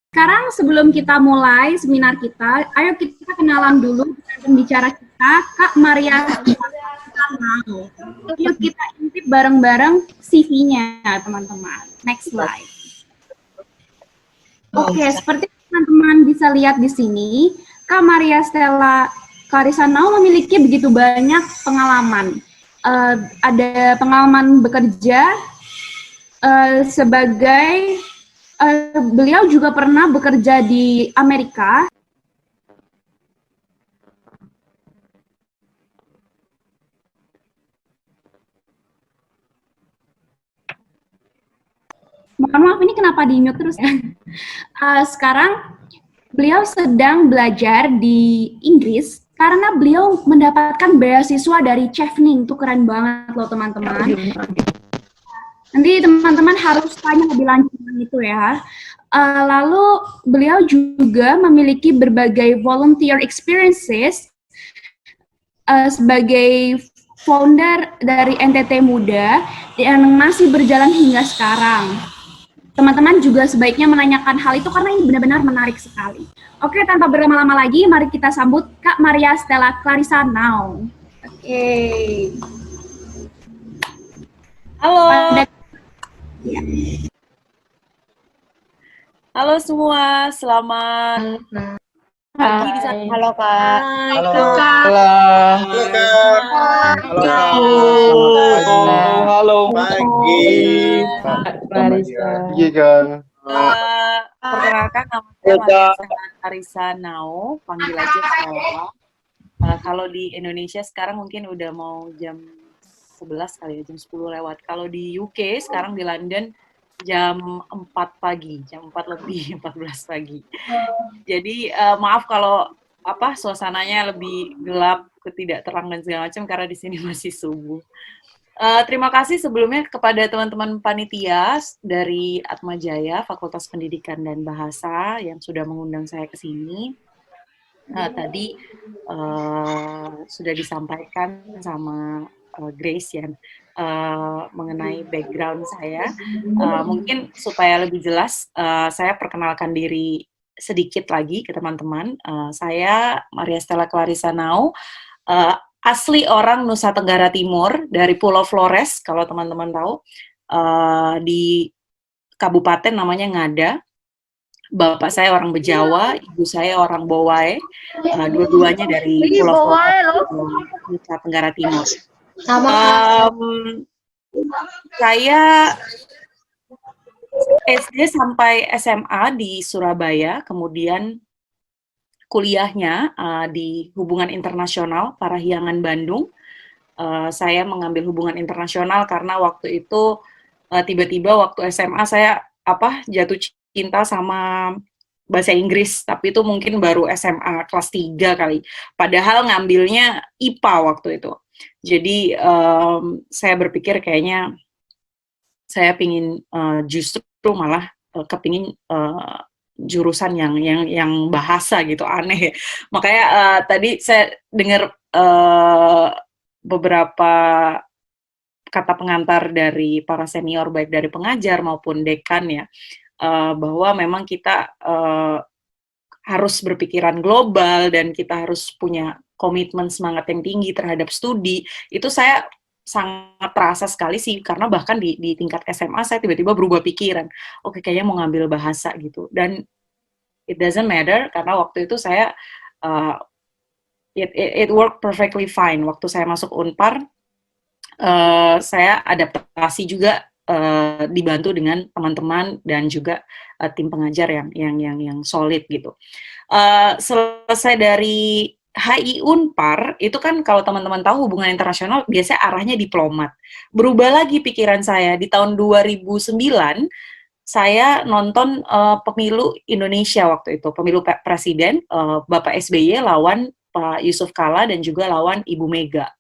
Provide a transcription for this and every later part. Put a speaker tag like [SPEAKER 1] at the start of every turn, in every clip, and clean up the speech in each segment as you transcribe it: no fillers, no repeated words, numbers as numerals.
[SPEAKER 1] Sekarang sebelum kita mulai seminar kita, ayo kita kenalan dulu dengan pembicara kita, Kak Maria Stella. Yuk kita intip bareng-bareng CV-nya, teman-teman. Next slide. Oke, seperti teman-teman bisa lihat di sini, Kak Maria Stella Clarisanau memiliki begitu banyak pengalaman. Ada pengalaman bekerja sebagai beliau juga pernah bekerja di Amerika. Mohon maaf, ini kenapa di-mute terus ya? Sekarang beliau sedang belajar di Inggris karena beliau mendapatkan beasiswa dari Chevening. Itu keren banget loh, teman-teman. Nanti teman-teman harus tanya lebih lanjut itu ya. Lalu beliau juga memiliki berbagai volunteer experiences sebagai founder dari NTT Muda yang masih berjalan hingga sekarang. Teman-teman juga sebaiknya menanyakan hal itu karena ini benar-benar menarik sekali. Oke, tanpa berlama-lama lagi, mari kita sambut Kak Maria Stella Clarisanau. Oke.
[SPEAKER 2] Halo. Halo semua, selamat pagi di sana.
[SPEAKER 3] Halo Kak.
[SPEAKER 1] Halo Kak.
[SPEAKER 3] Halo
[SPEAKER 4] pagi.
[SPEAKER 3] Clarissa.
[SPEAKER 2] Perkenalkan nama saya Maria Stella Clarisanau, panggil aja Stella. Kalau di Indonesia sekarang mungkin udah mau jam 11 kali ya, jam 10 lewat. Kalau di UK sekarang di London jam 4 pagi, jam 4 lebih 14 pagi. Jadi maaf kalau suasananya lebih gelap, tidak terang dan segala macam karena di sini masih subuh. Terima kasih sebelumnya kepada teman-teman panitia dari Atmajaya Fakultas Pendidikan dan Bahasa yang sudah mengundang saya ke sini. Tadi sudah disampaikan sama Grace ya mengenai background saya. Mungkin supaya lebih jelas, saya perkenalkan diri sedikit lagi ke teman-teman. Saya Maria Stella Clarisanau, asli orang Nusa Tenggara Timur dari Pulau Flores, kalau teman-teman tahu, di kabupaten namanya Ngada. Bapak saya orang Bejawa, ibu saya orang Bowai, dua-duanya dari Pulau Flores, Nusa Tenggara Timur. Saya SD sampai SMA di Surabaya, kemudian kuliahnya di Hubungan Internasional Parahyangan Bandung. Saya mengambil hubungan internasional karena waktu itu tiba-tiba waktu SMA saya jatuh cinta sama bahasa Inggris, tapi itu mungkin baru SMA kelas 3 kali. Padahal ngambilnya IPA waktu itu. Jadi saya berpikir kayaknya saya pingin justru malah kepingin jurusan yang bahasa gitu, aneh. Makanya tadi saya dengar beberapa kata pengantar dari para senior baik dari pengajar maupun dekan ya, bahwa memang kita harus berpikiran global dan kita harus punya komitmen semangat yang tinggi terhadap studi. Itu saya sangat terasa sekali sih, karena bahkan di tingkat SMA saya tiba-tiba berubah pikiran, oke kayaknya mau ngambil bahasa gitu, dan it doesn't matter karena waktu itu saya it worked perfectly fine. Waktu saya masuk Unpar, saya adaptasi juga dibantu dengan teman-teman dan juga tim pengajar yang solid gitu. Selesai dari HI Unpar, itu kan kalau teman-teman tahu hubungan internasional biasanya arahnya diplomat. Berubah lagi pikiran saya, di tahun 2009, saya nonton pemilu Indonesia waktu itu, pemilu presiden, Bapak SBY lawan Pak Yusuf Kalla dan juga lawan Ibu Mega.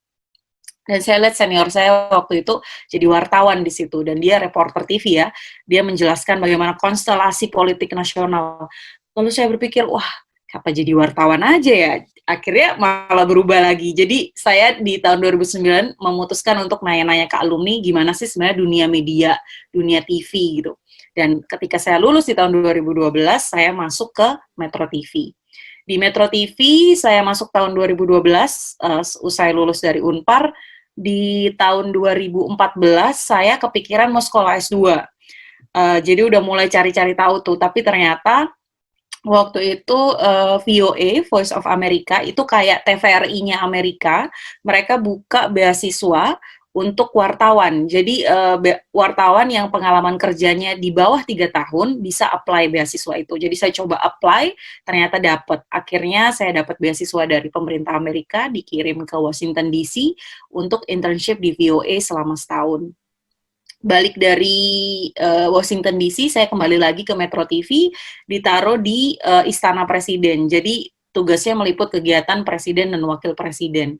[SPEAKER 2] Dan saya lihat senior saya waktu itu jadi wartawan di situ, dan dia reporter TV ya, dia menjelaskan bagaimana konstelasi politik nasional. Lalu saya berpikir, wah, apa jadi wartawan aja ya? Akhirnya malah berubah lagi. Jadi saya di tahun 2009 memutuskan untuk nanya-nanya ke alumni gimana sih sebenarnya dunia media, dunia TV gitu. Dan ketika saya lulus di tahun 2012, saya masuk ke Metro TV. Di Metro TV saya masuk tahun 2012, usai lulus dari Unpar. Di tahun 2014 saya kepikiran mau sekolah S2. Jadi udah mulai cari-cari tahu tuh, tapi ternyata waktu itu VOA, Voice of America, itu kayak TVRI-nya Amerika, mereka buka beasiswa untuk wartawan. Jadi wartawan yang pengalaman kerjanya di bawah 3 tahun bisa apply beasiswa itu. Jadi saya coba apply, ternyata dapat. Akhirnya saya dapat beasiswa dari pemerintah Amerika, dikirim ke Washington DC untuk internship di VOA selama setahun. Balik dari Washington DC, saya kembali lagi ke Metro TV, ditaruh di Istana Presiden. Jadi tugasnya meliput kegiatan Presiden dan Wakil Presiden.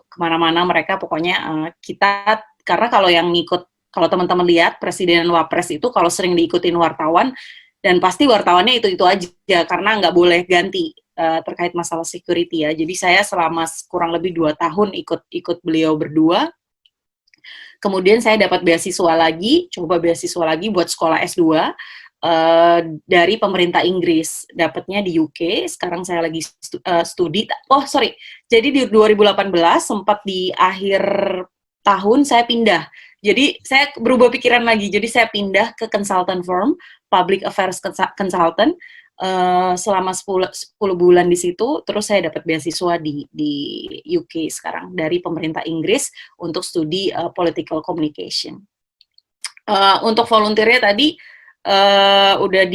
[SPEAKER 2] Kemana-mana mereka pokoknya kita, karena kalau yang ngikut, kalau teman-teman lihat Presiden dan Wapres itu kalau sering diikutin wartawan, dan pasti wartawannya itu-itu aja, karena nggak boleh ganti terkait masalah security ya. Jadi saya selama kurang lebih 2 tahun ikut beliau berdua. Kemudian saya dapat beasiswa lagi, coba beasiswa lagi buat sekolah S2 dari pemerintah Inggris. Dapatnya di UK, sekarang saya lagi studi. Jadi di 2018, sempat di akhir tahun saya pindah. Jadi saya berubah pikiran lagi, jadi saya pindah ke consultant firm, public affairs consultant, selama 10 bulan di situ, terus saya dapat beasiswa di UK sekarang dari pemerintah Inggris untuk studi political communication. Untuk volunteernya tadi udah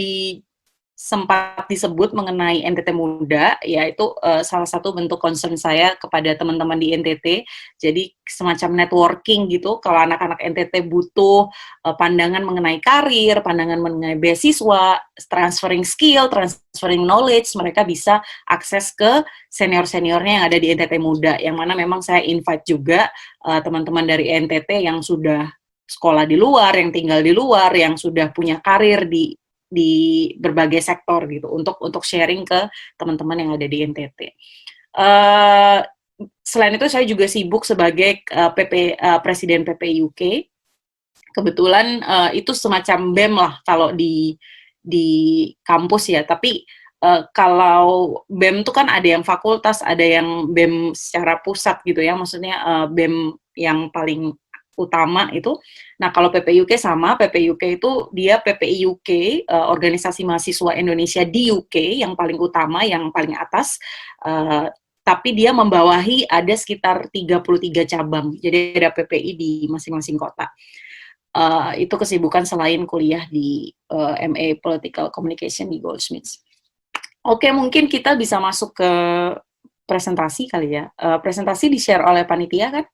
[SPEAKER 2] sempat disebut mengenai NTT Muda, yaitu salah satu bentuk concern saya kepada teman-teman di NTT. Jadi semacam networking gitu, kalau anak-anak NTT butuh pandangan mengenai karir, pandangan mengenai beasiswa, transferring skill, transferring knowledge, mereka bisa akses ke senior-seniornya yang ada di NTT Muda, yang mana memang saya invite juga teman-teman dari NTT yang sudah sekolah di luar, yang tinggal di luar, yang sudah punya karir di berbagai sektor gitu untuk sharing ke teman-teman yang ada di NTT. Selain itu saya juga sibuk sebagai Presiden PP UK. Kebetulan itu semacam BEM lah kalau di kampus ya, tapi kalau BEM itu kan ada yang fakultas, ada yang BEM secara pusat gitu ya, maksudnya BEM yang paling utama itu. Nah, kalau PPUK sama, PPUK itu dia PPI UK, Organisasi Mahasiswa Indonesia di UK, yang paling utama, yang paling atas, tapi dia membawahi ada sekitar 33 cabang, jadi ada PPI di masing-masing kota. Itu kesibukan selain kuliah di MA Political Communication di Goldsmiths. Oke, mungkin kita bisa masuk ke presentasi kali ya. Presentasi di-share oleh panitia kan?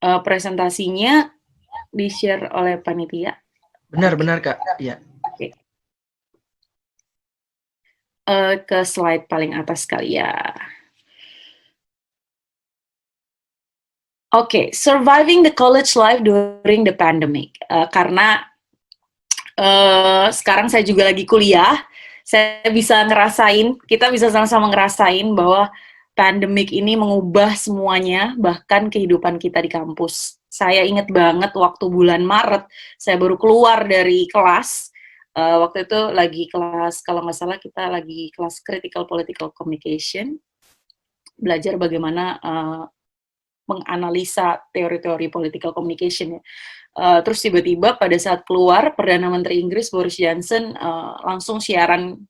[SPEAKER 2] Presentasinya di-share oleh panitia.
[SPEAKER 4] Benar, Kak. Iya.
[SPEAKER 2] Oke. Ke slide paling atas kali ya. Oke, surviving the college life during the pandemic. Karena sekarang saya juga lagi kuliah, saya bisa ngerasain, kita bisa sama-sama ngerasain bahwa pandemik ini mengubah semuanya, bahkan kehidupan kita di kampus. Saya ingat banget waktu bulan Maret, saya baru keluar dari kelas. Waktu itu lagi kelas, kalau nggak salah kita lagi kelas Critical Political Communication, belajar bagaimana menganalisa teori-teori political communication ya. Terus tiba-tiba pada saat keluar, Perdana Menteri Inggris Boris Johnson langsung siaran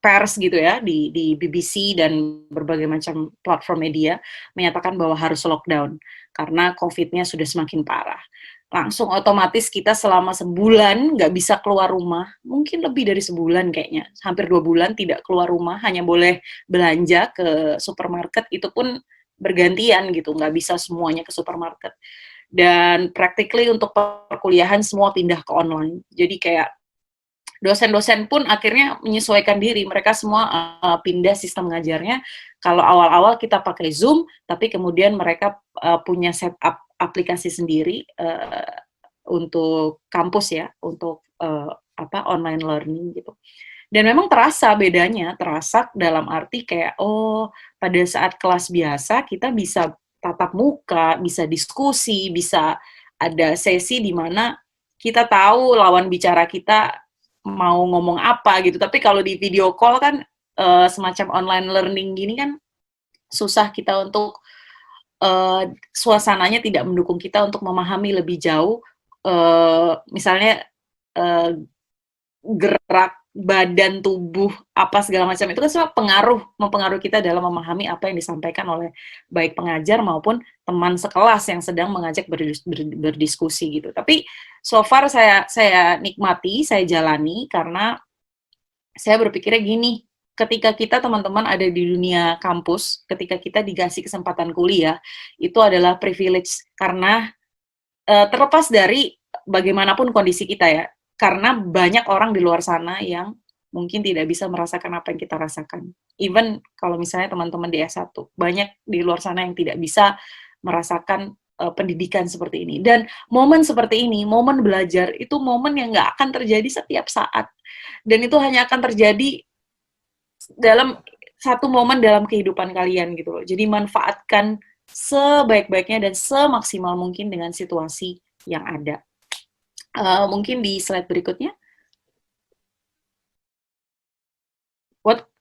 [SPEAKER 2] pers gitu ya di BBC dan berbagai macam platform media menyatakan bahwa harus lockdown karena COVID-nya sudah semakin parah. Langsung otomatis kita selama sebulan nggak bisa keluar rumah, mungkin lebih dari sebulan kayaknya, hampir 2 bulan tidak keluar rumah, hanya boleh belanja ke supermarket, itu pun bergantian gitu, nggak bisa semuanya ke supermarket. Dan practically untuk perkuliahan semua pindah ke online, jadi kayak dosen-dosen pun akhirnya menyesuaikan diri, mereka semua pindah sistem ngajarnya. Kalau awal-awal kita pakai Zoom, tapi kemudian mereka punya setup aplikasi sendiri untuk kampus ya, untuk online learning gitu. Dan memang terasa bedanya, terasa dalam arti kayak pada saat kelas biasa kita bisa tatap muka, bisa diskusi, bisa ada sesi di mana kita tahu lawan bicara kita mau ngomong apa gitu. Tapi kalau di video call kan semacam online learning gini kan susah kita untuk suasananya tidak mendukung kita untuk memahami lebih jauh misalnya gerak badan, tubuh, apa segala macam itu kan semua mempengaruhi kita dalam memahami apa yang disampaikan oleh baik pengajar maupun teman sekelas yang sedang mengajak berdiskusi gitu. Tapi so far saya nikmati, saya jalani karena saya berpikirnya gini, ketika kita teman-teman ada di dunia kampus, ketika kita dikasih kesempatan kuliah, itu adalah privilege karena terlepas dari bagaimanapun kondisi kita ya, karena banyak orang di luar sana yang mungkin tidak bisa merasakan apa yang kita rasakan. Even kalau misalnya teman-teman di S1, banyak di luar sana yang tidak bisa merasakan pendidikan seperti ini. Dan momen seperti ini, momen belajar, itu momen yang nggak akan terjadi setiap saat. Dan itu hanya akan terjadi dalam satu momen dalam kehidupan kalian gitu loh. Jadi manfaatkan sebaik-baiknya dan semaksimal mungkin dengan situasi yang ada. Mungkin di slide berikutnya.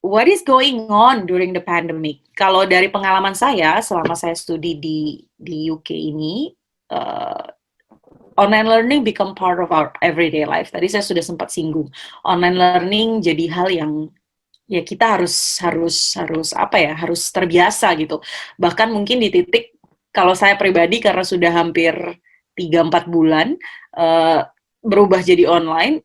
[SPEAKER 2] What is going on during the pandemic? Kalau dari pengalaman saya selama saya studi di UK ini, online learning become part of our everyday life. Tadi saya sudah sempat singgung. Online learning jadi hal yang ya kita harus terbiasa gitu. Bahkan mungkin di titik kalau saya pribadi karena sudah hampir 3-4 bulan berubah jadi online,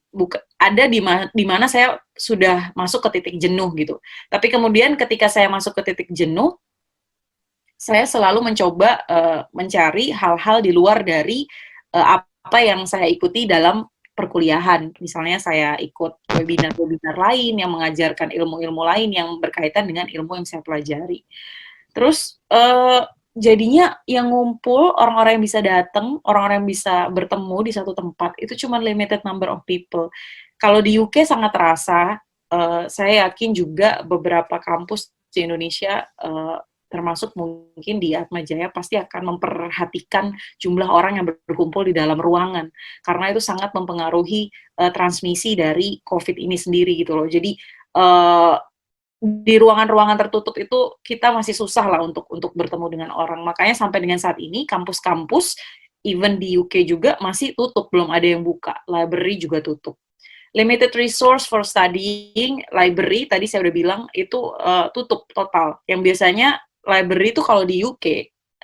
[SPEAKER 2] ada di mana saya sudah masuk ke titik jenuh gitu. Tapi kemudian ketika saya masuk ke titik jenuh, saya selalu mencoba mencari hal-hal di luar dari apa yang saya ikuti dalam perkuliahan. Misalnya saya ikut webinar-webinar lain yang mengajarkan ilmu-ilmu lain yang berkaitan dengan ilmu yang saya pelajari. Terus jadinya yang ngumpul, orang-orang yang bisa datang, orang-orang yang bisa bertemu di satu tempat, itu cuma limited number of people. Kalau di UK sangat terasa, saya yakin juga beberapa kampus di Indonesia, termasuk mungkin di Atmajaya, pasti akan memperhatikan jumlah orang yang berkumpul di dalam ruangan. Karena itu sangat mempengaruhi transmisi dari COVID ini sendiri gitu loh. Jadi, di ruangan-ruangan tertutup itu kita masih susah lah untuk bertemu dengan orang. Makanya sampai dengan saat ini kampus-kampus even di UK juga masih tutup, belum ada yang buka. Library juga tutup. Limited resource for studying, library tadi saya udah bilang itu tutup total. Yang biasanya library itu kalau di UK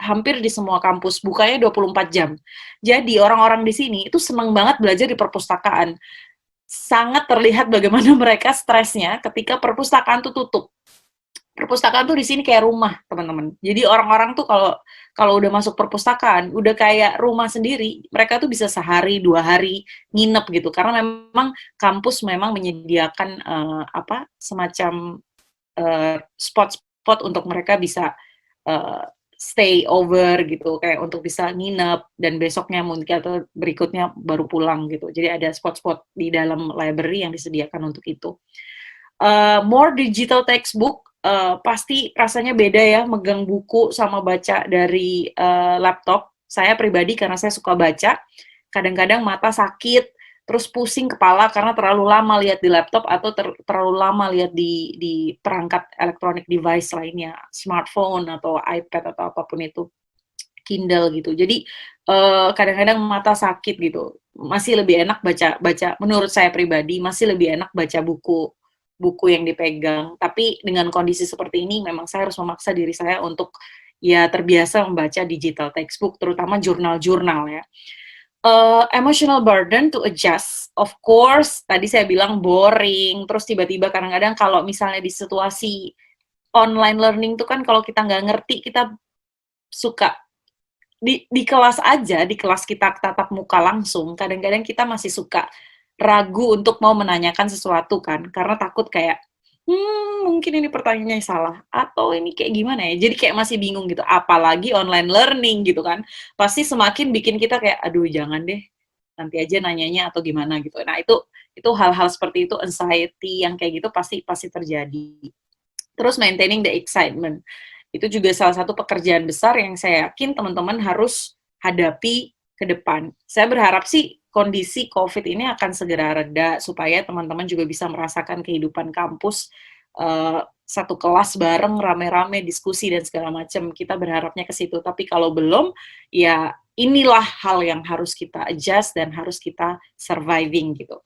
[SPEAKER 2] hampir di semua kampus bukanya 24 jam. Jadi orang-orang di sini itu senang banget belajar di perpustakaan. Sangat terlihat bagaimana mereka stresnya ketika perpustakaan tuh tutup. Perpustakaan tuh di sini kayak rumah, teman-teman. Jadi orang-orang tuh kalau udah masuk perpustakaan, udah kayak rumah sendiri. Mereka tuh bisa sehari, 2 hari nginep gitu. Karena memang kampus memang menyediakan semacam spot-spot untuk mereka bisa stay over gitu, kayak untuk bisa nginep dan besoknya mungkin atau berikutnya baru pulang gitu. Jadi ada spot-spot di dalam library yang disediakan untuk itu. More digital textbook, pasti rasanya beda ya megang buku sama baca dari laptop. Saya pribadi karena saya suka baca, kadang-kadang mata sakit, terus pusing kepala karena terlalu lama lihat di laptop atau terlalu lama lihat di perangkat electronic device lainnya, smartphone atau iPad atau apapun itu, Kindle gitu. Jadi kadang-kadang mata sakit gitu. Masih lebih enak baca menurut saya pribadi masih lebih enak baca buku yang dipegang. Tapi dengan kondisi seperti ini memang saya harus memaksa diri saya untuk ya terbiasa membaca digital textbook, terutama jurnal-jurnal ya. Emotional burden to adjust, of course, tadi saya bilang boring, terus tiba-tiba kadang-kadang kalau misalnya di situasi online learning tuh kan kalau kita nggak ngerti, kita suka di kelas aja, di kelas kita tatap muka langsung, kadang-kadang kita masih suka ragu untuk mau menanyakan sesuatu kan, karena takut kayak, mungkin ini pertanyaannya salah, atau ini kayak gimana ya, jadi kayak masih bingung gitu, apalagi online learning gitu kan, pasti semakin bikin kita kayak, aduh jangan deh, nanti aja nanyanya atau gimana gitu. Nah itu hal-hal seperti itu, anxiety yang kayak gitu pasti terjadi. Terus maintaining the excitement. Itu juga salah satu pekerjaan besar yang saya yakin teman-teman harus hadapi ke depan. Saya berharap sih kondisi COVID ini akan segera reda supaya teman-teman juga bisa merasakan kehidupan kampus satu kelas bareng, rame-rame, diskusi dan segala macam. Kita berharapnya ke situ. Tapi kalau belum, ya inilah hal yang harus kita adjust dan harus kita surviving gitu.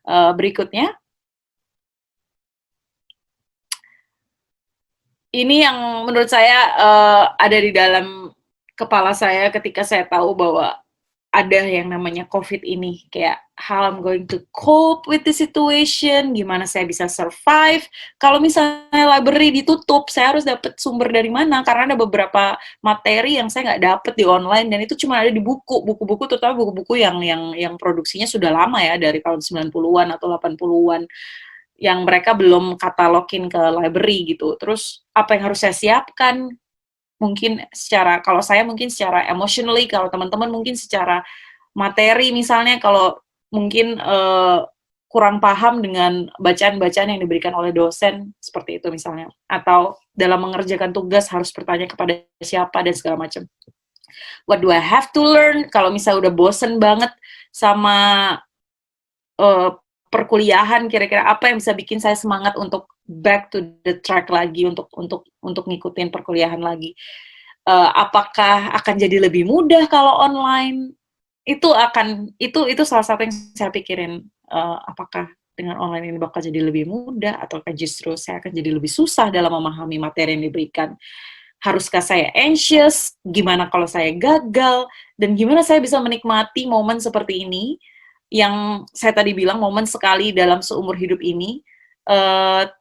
[SPEAKER 2] Berikutnya, ini yang menurut saya ada di dalam kepala saya ketika saya tahu bahwa ada yang namanya COVID ini, kayak how I'm going to cope with the situation, gimana saya bisa survive. Kalau misalnya library ditutup, saya harus dapat sumber dari mana? Karena ada beberapa materi yang saya nggak dapat di online, dan itu cuma ada di buku-buku, terutama buku-buku yang produksinya sudah lama ya, dari tahun 90-an atau 80-an, yang mereka belum katalogin ke library gitu. Terus apa yang harus saya siapkan? Mungkin kalau saya mungkin secara emotionally, kalau teman-teman mungkin secara materi, misalnya kalau mungkin kurang paham dengan bacaan-bacaan yang diberikan oleh dosen, seperti itu misalnya, atau dalam mengerjakan tugas harus bertanya kepada siapa dan segala macam. What do I have to learn? Kalau misalnya udah bosen banget sama perkuliahan, kira-kira apa yang bisa bikin saya semangat untuk back to the track lagi, untuk ngikutin perkuliahan lagi. Apakah akan jadi lebih mudah kalau online? Itu salah satu yang saya pikirin, apakah dengan online ini bakal jadi lebih mudah, ataukah justru saya akan jadi lebih susah dalam memahami materi yang diberikan. Haruskah saya anxious? Gimana kalau saya gagal? Dan gimana saya bisa menikmati momen seperti ini, yang saya tadi bilang momen sekali dalam seumur hidup ini,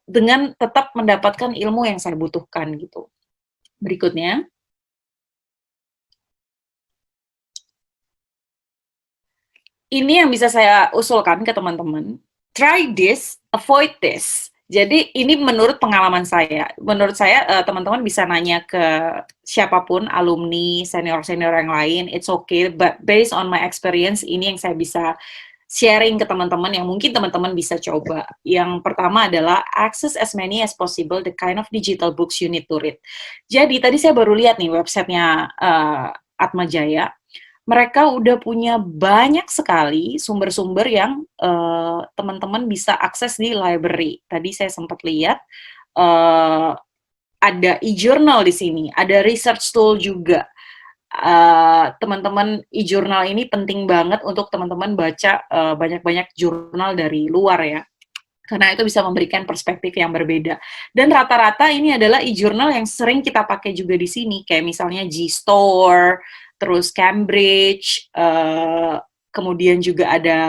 [SPEAKER 2] dengan tetap mendapatkan ilmu yang saya butuhkan gitu. Berikutnya, ini yang bisa saya usulkan ke teman-teman. Try this, avoid this. Jadi ini menurut pengalaman saya. Menurut saya teman-teman bisa nanya ke siapapun, alumni, senior-senior yang lain, it's okay. But based on my experience, ini yang saya bisa sharing ke teman-teman yang mungkin teman-teman bisa coba. Yang pertama adalah access as many as possible the kind of digital books you need to read. Jadi tadi saya baru lihat nih websitenya Atmajaya. Mereka udah punya banyak sekali sumber-sumber yang teman-teman bisa akses di library. Tadi saya sempat lihat ada e-journal di sini, ada research tool juga. Teman-teman, e-journal ini penting banget untuk teman-teman baca banyak-banyak jurnal dari luar ya. Karena itu bisa memberikan perspektif yang berbeda. Dan rata-rata ini adalah e-journal yang sering kita pakai juga di sini, kayak misalnya G-Store, terus Cambridge, kemudian juga ada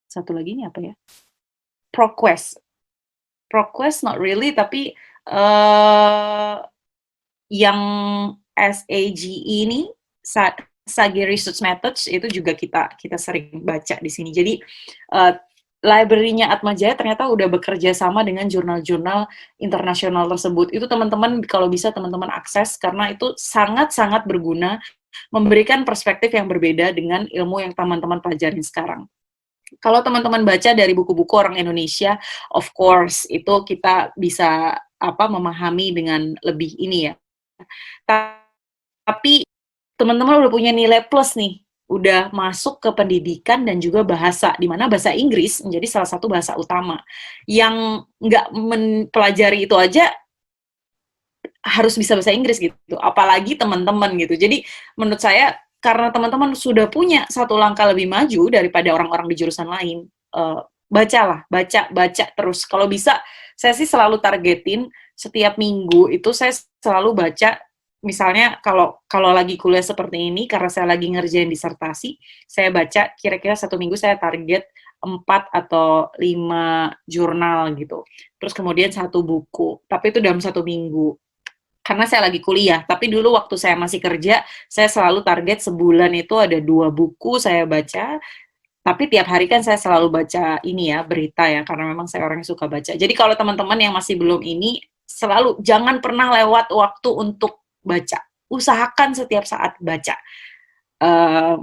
[SPEAKER 2] satu lagi ini apa ya? ProQuest not really, tapi yang SAGE ini, Sage Research Methods, itu juga kita sering baca di sini. Jadi library-nya Atmajaya ternyata udah bekerja sama dengan jurnal-jurnal internasional tersebut. Itu teman-teman kalau bisa teman-teman akses, karena itu sangat-sangat berguna, memberikan perspektif yang berbeda dengan ilmu yang teman-teman pelajarin sekarang. Kalau teman-teman baca dari buku-buku orang Indonesia, of course itu kita bisa memahami dengan lebih ini ya. Tapi teman-teman udah punya nilai plus nih, udah masuk ke pendidikan dan juga bahasa, di mana bahasa Inggris menjadi salah satu bahasa utama. Yang nggak mempelajari itu aja harus bisa bahasa Inggris gitu, apalagi teman-teman gitu. Jadi menurut saya, karena teman-teman sudah punya satu langkah lebih maju daripada orang-orang di jurusan lain, bacalah, baca terus. Kalau bisa, saya sih selalu targetin setiap minggu itu saya selalu baca. Misalnya kalau lagi kuliah seperti ini, karena saya lagi ngerjain disertasi, saya baca kira-kira satu minggu saya target 4 atau 5 jurnal gitu. Terus kemudian 1 buku, tapi itu dalam 1 minggu. Karena saya lagi kuliah, tapi dulu waktu saya masih kerja, saya selalu target sebulan itu ada 2 buku saya baca, tapi tiap hari kan saya selalu baca ini ya, berita ya, karena memang saya orang yang suka baca. Jadi kalau teman-teman yang masih belum ini, selalu jangan pernah lewat waktu untuk baca. Usahakan setiap saat baca.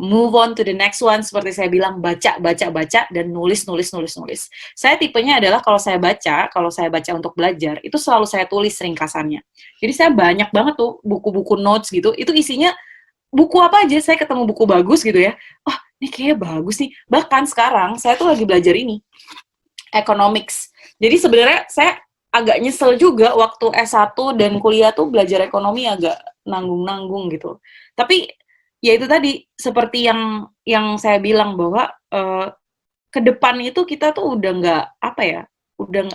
[SPEAKER 2] move on to the next one, seperti saya bilang, baca, dan nulis. Saya tipenya adalah kalau saya baca untuk belajar, itu selalu saya tulis ringkasannya. Jadi saya banyak banget tuh buku-buku notes gitu, itu isinya buku apa aja, saya ketemu buku bagus gitu ya, oh ini kayaknya bagus nih. Bahkan sekarang saya tuh lagi belajar ini, economics. Jadi sebenarnya saya agak nyesel juga waktu S1 dan kuliah tuh belajar ekonomi agak nanggung-nanggung gitu. Tapi ya itu tadi, seperti yang saya bilang bahwa ke depan itu kita tuh udah nggak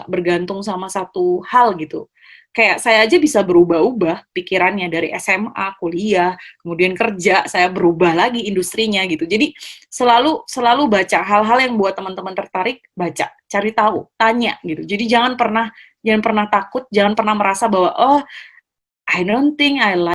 [SPEAKER 2] bergantung sama satu hal gitu. Kayak saya aja bisa berubah-ubah pikirannya dari SMA, kuliah, kemudian kerja, saya berubah lagi industrinya gitu. Jadi selalu baca hal-hal yang buat teman-teman tertarik, baca, cari tahu, tanya gitu. Jadi jangan pernah takut, jangan pernah merasa bahwa oh I don't think I like